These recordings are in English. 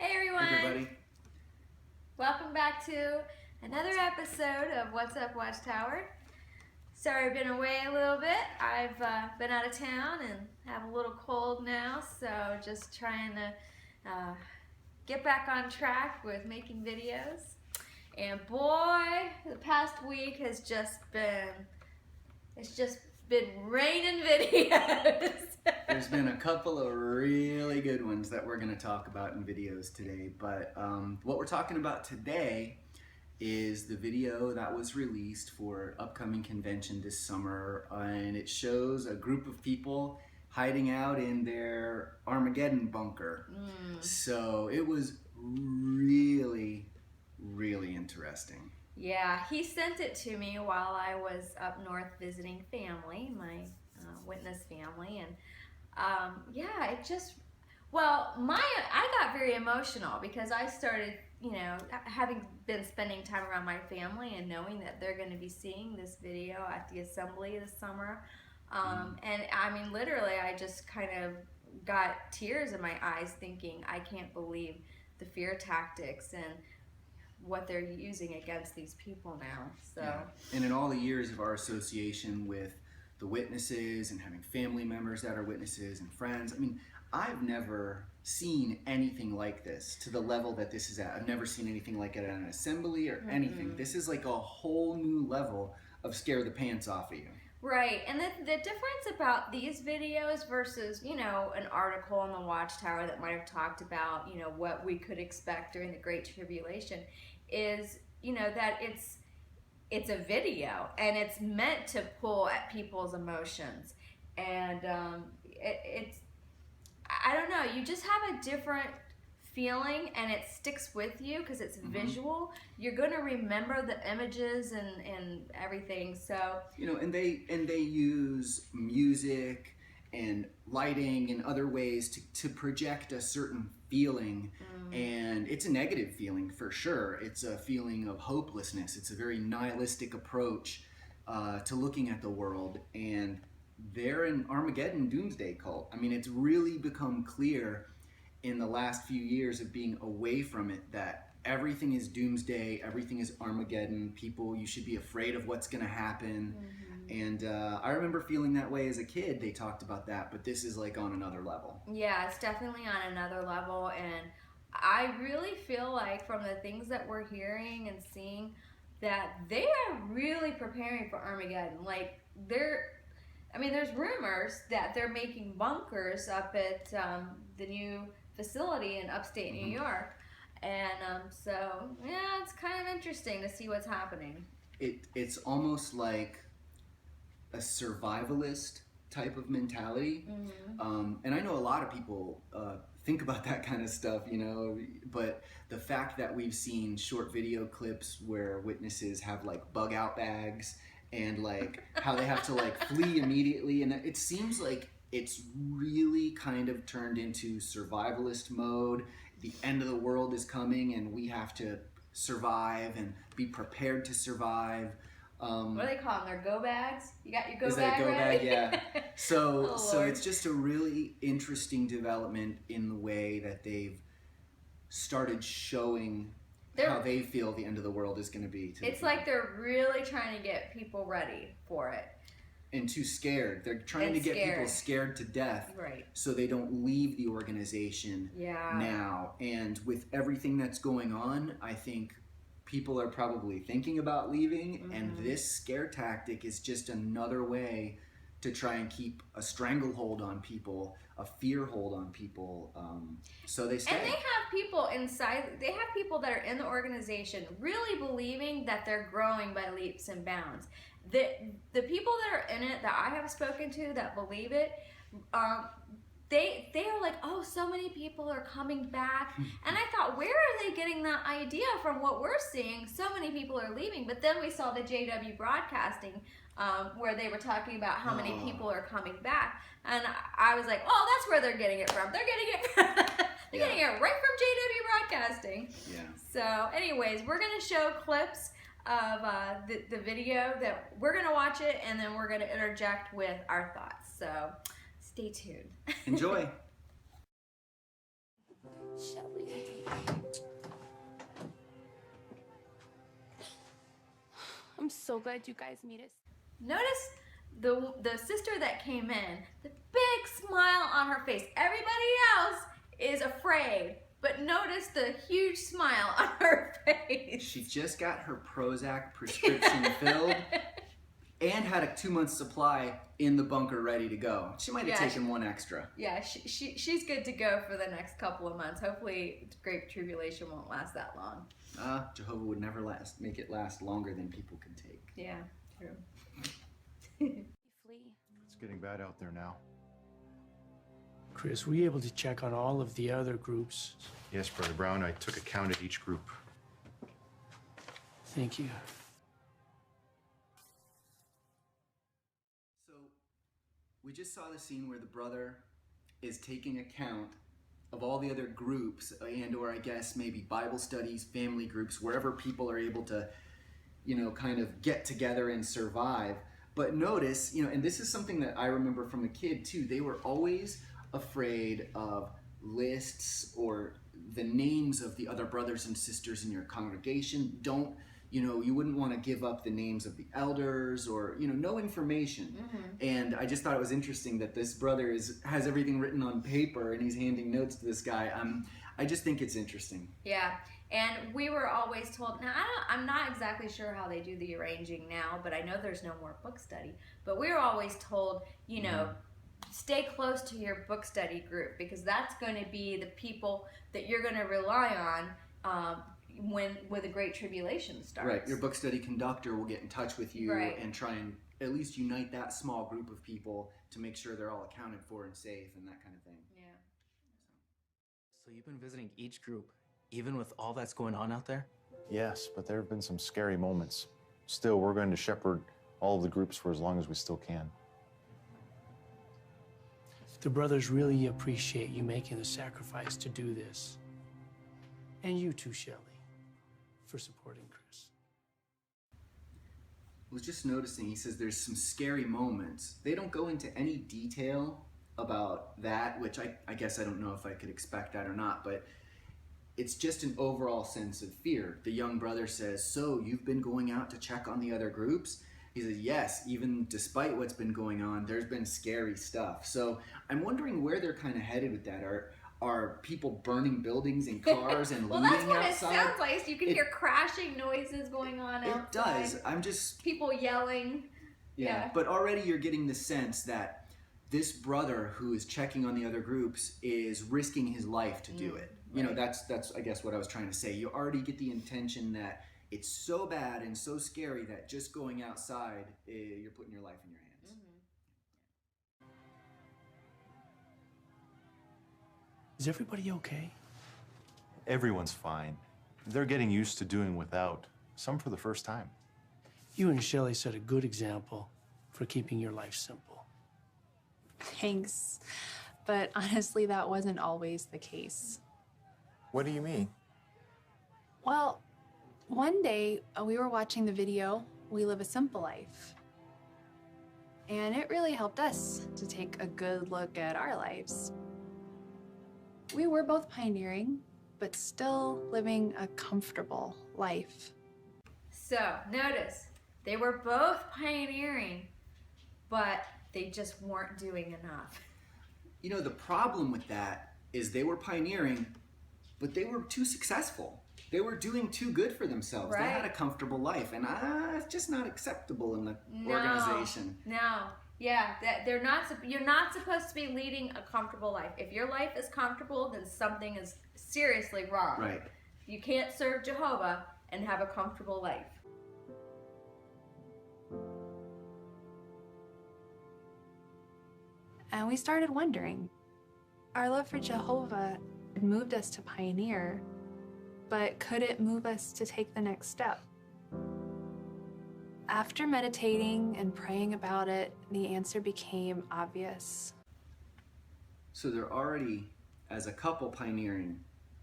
Hey everyone! Hey everybody. Welcome back to another episode of What's Up Watchtower. Sorry I've been away a little bit. I've been out of town and have a little cold now, so just trying to get back on track with making videos. And boy, the past week has just been, it's just been raining videos. There's been a couple of really good ones that we're going to talk about in videos today, but what we're talking about today is the video that was released for upcoming convention this summer, and it shows a group of people hiding out in their Armageddon bunker. So it was really interesting. Yeah, he sent it to me while I was up north visiting family, my witness family, and yeah, it just, well, I got very emotional because I started, having been spending time around my family and knowing that they're going to be seeing this video at the assembly this summer. And I mean, literally, I just kind of got tears in my eyes thinking, I can't believe the fear tactics and what they're using against these people now. So, yeah. And in all the years of our association with the witnesses and having family members that are witnesses and friends, I mean, I've never seen anything like this to the level that this is at. I've never seen anything like it at an assembly or anything. This is like a whole new level of scare the pants off of you. Right, and the difference about these videos versus, an article on the Watchtower that might have talked about, what we could expect during the Great Tribulation is, that it's a video and it's meant to pull at people's emotions. And it's, I don't know, you just have a different feeling and it sticks with you because it's visual. You're going to remember the images and everything. So and they use music and lighting and other ways to project a certain feeling, and it's a negative feeling for sure. It's a feeling of hopelessness. It's a very nihilistic approach to looking at the world, and they're an Armageddon Doomsday cult. I mean, it's really become clear in the last few years of being away from it that everything is doomsday, everything is Armageddon. People, you should be afraid of what's going to happen. And I remember feeling that way as a kid. They talked about that, but this is like on another level. Yeah, it's definitely on another level, and I really feel like from the things that we're hearing and seeing that they are really preparing for Armageddon. Like there's rumors that they're making bunkers up at the new facility in upstate New York, and so yeah, it's kind of interesting to see what's happening. It's almost like a survivalist type of mentality, and I know a lot of people think about that kind of stuff, but the fact that we've seen short video clips where witnesses have like bug out bags and like how they have to like flee immediately, and it seems like it's really kind of turned into survivalist mode. The end of the world is coming and we have to survive and be prepared to survive. What do they call them? Their go bags? You got your go is bag that a go ready? bag? Yeah. So Oh, Lord. it's just a really interesting development in the way that they've started showing how they feel the end of the world is going to be. It's like they're really trying to get people ready for it. And too scared. They're trying to get people scared to death, right, so they don't leave the organization now. And with everything that's going on, I think people are probably thinking about leaving, and this scare tactic is just another way to try and keep a stranglehold on people, a fear hold on people, so they stay. And they have people inside, they have people that are in the organization really believing that they're growing by leaps and bounds. The people that are in it that I have spoken to that believe it, they are like, oh, so many people are coming back. And I thought, where are they getting that idea from what we're seeing? So many people are leaving. But then we saw the JW broadcasting where they were talking about how many people are coming back. And I was like, oh, that's where they're getting it from. They're getting it from, getting it right from JW broadcasting. Yeah. So anyways, we're going to show clips of the video that we're going to watch it, and then we're going to interject with our thoughts. So stay tuned. Enjoy. Shall we? I'm so glad you guys made it. Notice the sister that came in, the big smile on her face. Everybody else is afraid, but notice the huge smile on her face. She just got her Prozac prescription filled and had a 2-month supply in the bunker ready to go. She might have taken one extra. Yeah, she's good to go for the next couple of months. Hopefully, Great Tribulation won't last that long. Jehovah would never make it last longer than people can take. Yeah, true. It's getting bad out there now. Chris, were you able to check on all of the other groups? Yes, Brother Brown, I took account of each group. Thank you. So, we just saw the scene where the brother is taking account of all the other groups and or I guess maybe Bible studies, family groups, wherever people are able to, kind of get together and survive. But notice, and this is something that I remember from a kid too, they were always afraid of lists or the names of the other brothers and sisters in your congregation. You wouldn't want to give up the names of the elders or, no information. Mm-hmm. And I just thought it was interesting that this brother has everything written on paper and he's handing notes to this guy. I just think it's interesting. Yeah. And we were always told, now I'm not exactly sure how they do the arranging now, but I know there's no more book study. But we were always told, stay close to your book study group because that's going to be the people that you're going to rely on when the Great Tribulation starts. Right. Your book study conductor will get in touch with you and try and at least unite that small group of people to make sure they're all accounted for and safe and that kind of thing. Yeah. So you've been visiting each group, even with all that's going on out there? Yes, but there have been some scary moments. Still, we're going to shepherd all of the groups for as long as we still can. The brothers really appreciate you making the sacrifice to do this. And you too, Shelley, for supporting Chris. I was just noticing, he says there's some scary moments. They don't go into any detail about that, which I guess I don't know if I could expect that or not, but it's just an overall sense of fear. The young brother says, so you've been going out to check on the other groups? He says, yes, even despite what's been going on, there's been scary stuff. So I'm wondering where they're kind of headed with that. Are people burning buildings and cars and well, looting that's what outside? it sounds like. You can hear crashing noises going on outside. It does. I'm just... People yelling. Yeah, but already you're getting the sense that this brother who is checking on the other groups is risking his life to do it. Right. That's I guess what I was trying to say. You already get the intention that it's so bad and so scary that just going outside, you're putting your life in your hands. Mm-hmm. Is everybody okay? Everyone's fine. They're getting used to doing without, some for the first time. You and Shelley set a good example for keeping your life simple. Thanks. But honestly, that wasn't always the case. What do you mean? Well, one day we were watching the video, We Live a Simple Life. And it really helped us to take a good look at our lives. We were both pioneering, but still living a comfortable life. So, notice, they were both pioneering, but they just weren't doing enough. The problem with that is they were pioneering, but they were too successful. They were doing too good for themselves. Right. They had a comfortable life, and it's just not acceptable in the organization. No. Yeah, you're not supposed to be leading a comfortable life. If your life is comfortable, then something is seriously wrong. Right. You can't serve Jehovah and have a comfortable life. And we started wondering. Our love for Jehovah had moved us to pioneer, but could it move us to take the next step? After meditating and praying about it, the answer became obvious. So they're already, as a couple pioneering,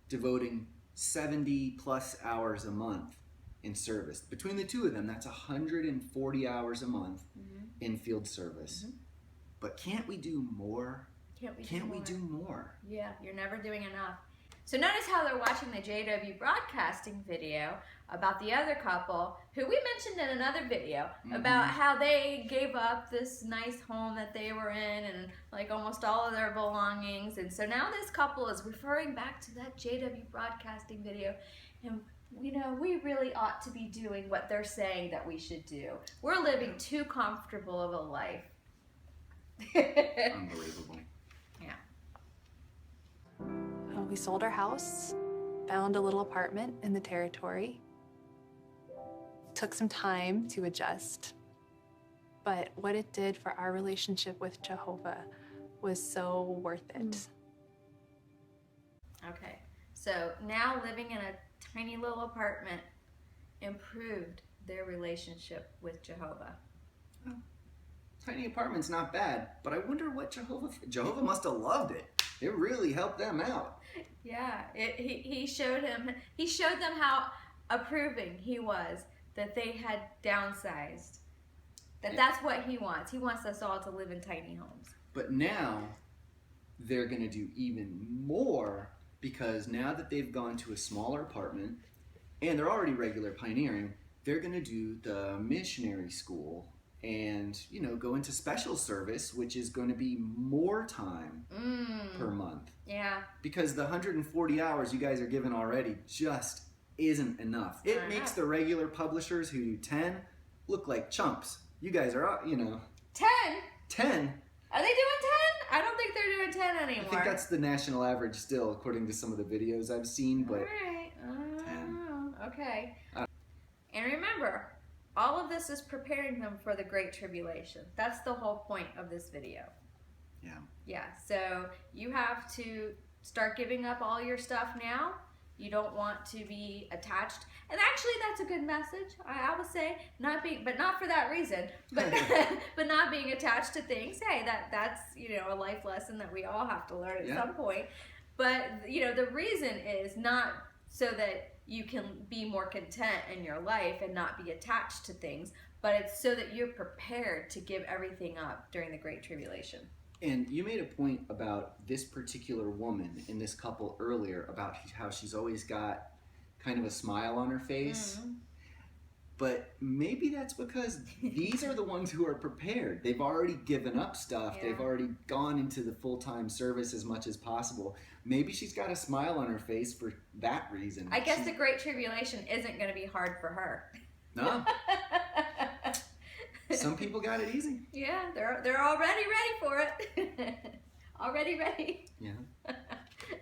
devoting 70 plus hours a month in service. Between the two of them, that's 140 hours a month in field service. Mm-hmm. But can't we do more? Can't we do more? Yeah, you're never doing enough. So notice how they're watching the JW broadcasting video about the other couple who we mentioned in another video about how they gave up this nice home that they were in and like almost all of their belongings. And so now this couple is referring back to that JW broadcasting video, and you know, we really ought to be doing what they're saying that we should do. We're living too comfortable of a life. Unbelievable. Yeah. We sold our house, found a little apartment in the territory. Took some time to adjust, but what it did for our relationship with Jehovah was so worth it. Okay, so now living in a tiny little apartment improved their relationship with Jehovah. Tiny apartment's not bad, but I wonder what Jehovah must have loved it. It really helped them out. Yeah, he showed them how approving he was that they had downsized. That's what he wants. He wants us all to live in tiny homes. But now they're going to do even more, because now that they've gone to a smaller apartment and they're already regular pioneering, they're going to do the missionary school and, you know, go into special service, which is going to be more time per month. Yeah. Because the 140 hours you guys are given already just isn't enough. It makes the regular publishers who do 10 look like chumps. You guys are, you know. 10? 10? Are they doing 10? I don't think they're doing 10 anymore. I think that's the national average still, according to some of the videos I've seen, but... All right. 10. Okay. And remember, all of this is preparing them for the Great Tribulation. That's the whole point of this video. Yeah. Yeah, so you have to start giving up all your stuff now. You don't want to be attached. And actually, that's a good message, I would say. But not for that reason. But but not being attached to things. Hey, that's, you know, a life lesson that we all have to learn at some point. But, you know, the reason is not so that you can be more content in your life and not be attached to things, but it's so that you're prepared to give everything up during the Great Tribulation. And you made a point about this particular woman in this couple earlier, about how she's always got kind of a smile on her face. But maybe that's because these are the ones who are prepared. They've already given up stuff. Yeah. They've already gone into the full-time service as much as possible. Maybe she's got a smile on her face for that reason. I guess the Great Tribulation isn't going to be hard for her. No. Some people got it easy. Yeah, they're already ready for it. Already ready. Yeah.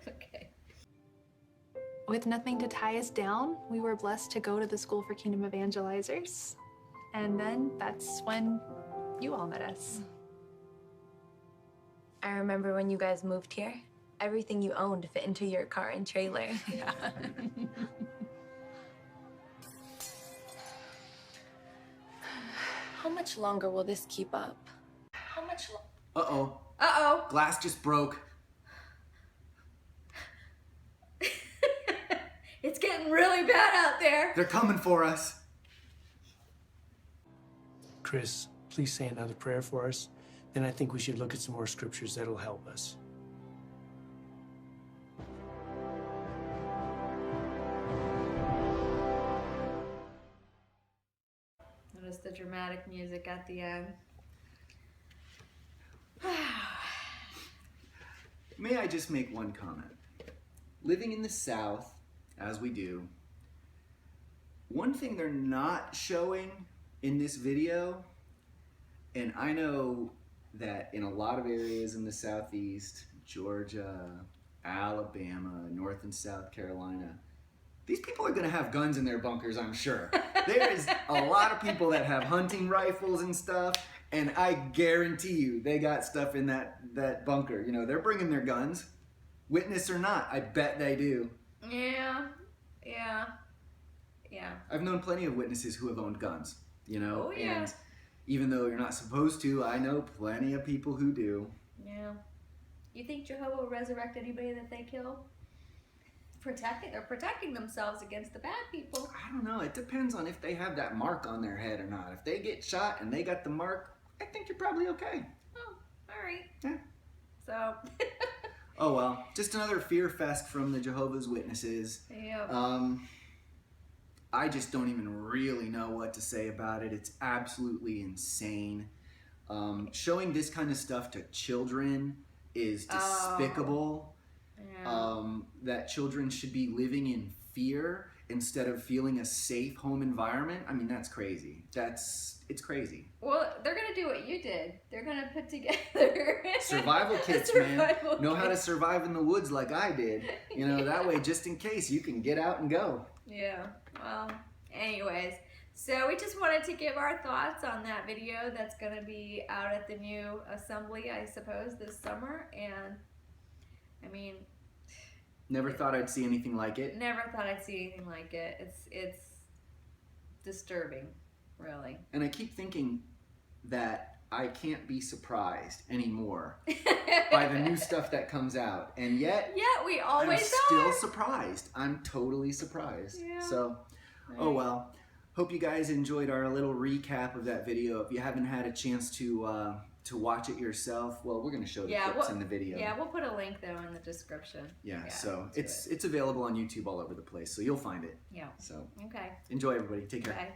Okay. With nothing to tie us down, we were blessed to go to the School for Kingdom Evangelizers. And then that's when you all met us. I remember when you guys moved here, everything you owned fit into your car and trailer. Yeah. How much longer will this keep up? How much Uh-oh. Uh-oh. Glass just broke. It's getting really bad out there. They're coming for us. Chris, please say another prayer for us. Then I think we should look at some more scriptures that'll help us. Notice the dramatic music at the end. May I just make one comment? Living in the South, as we do, one thing they're not showing in this video, and I know that in a lot of areas in the Southeast, Georgia, Alabama, North and South Carolina, these people are gonna have guns in their bunkers, I'm sure. There is a lot of people that have hunting rifles and stuff, and I guarantee you they got stuff in that bunker. You know, they're bringing their guns. Witness or not, I bet they do. Yeah. I've known plenty of witnesses who have owned guns, you know, Oh, yeah. and even though you're not supposed to, I know plenty of people who do. Yeah. You think Jehovah will resurrect anybody that they kill? They're protecting themselves against the bad people. I don't know, it depends on if they have that mark on their head or not. If they get shot and they got the mark, I think you're probably okay. Oh, all right. Yeah. So, Oh well, just another fear fest from the Jehovah's Witnesses. Yep. I just don't even really know what to say about it. It's absolutely insane. Showing this kind of stuff to children is despicable. Yeah. That children should be living in fear instead of feeling a safe home environment. I mean, that's crazy. It's crazy. Well, they're gonna do what you did. They're gonna put together Survival kits, man. Know how to survive in the woods like I did. You know, that way, just in case, you can get out and go. Yeah. Well, anyways, so we just wanted to give our thoughts on that video that's gonna be out at the new assembly, I suppose, this summer. And I mean, Never thought I'd see anything like it. never thought I'd see anything like it. It's disturbing, really. And I keep thinking that I can't be surprised anymore by the new stuff that comes out. And yet, Yeah, we always I'm still are. surprised. I'm totally surprised. Yeah. So, oh well. Hope you guys enjoyed our little recap of that video. If you haven't had a chance to watch it yourself, well, we're going to show the clips in the video. Yeah, we'll put a link though in the description. Yeah, so it's available on YouTube all over the place, so you'll find it. Yeah. So Okay. enjoy, everybody. Take care. Bye.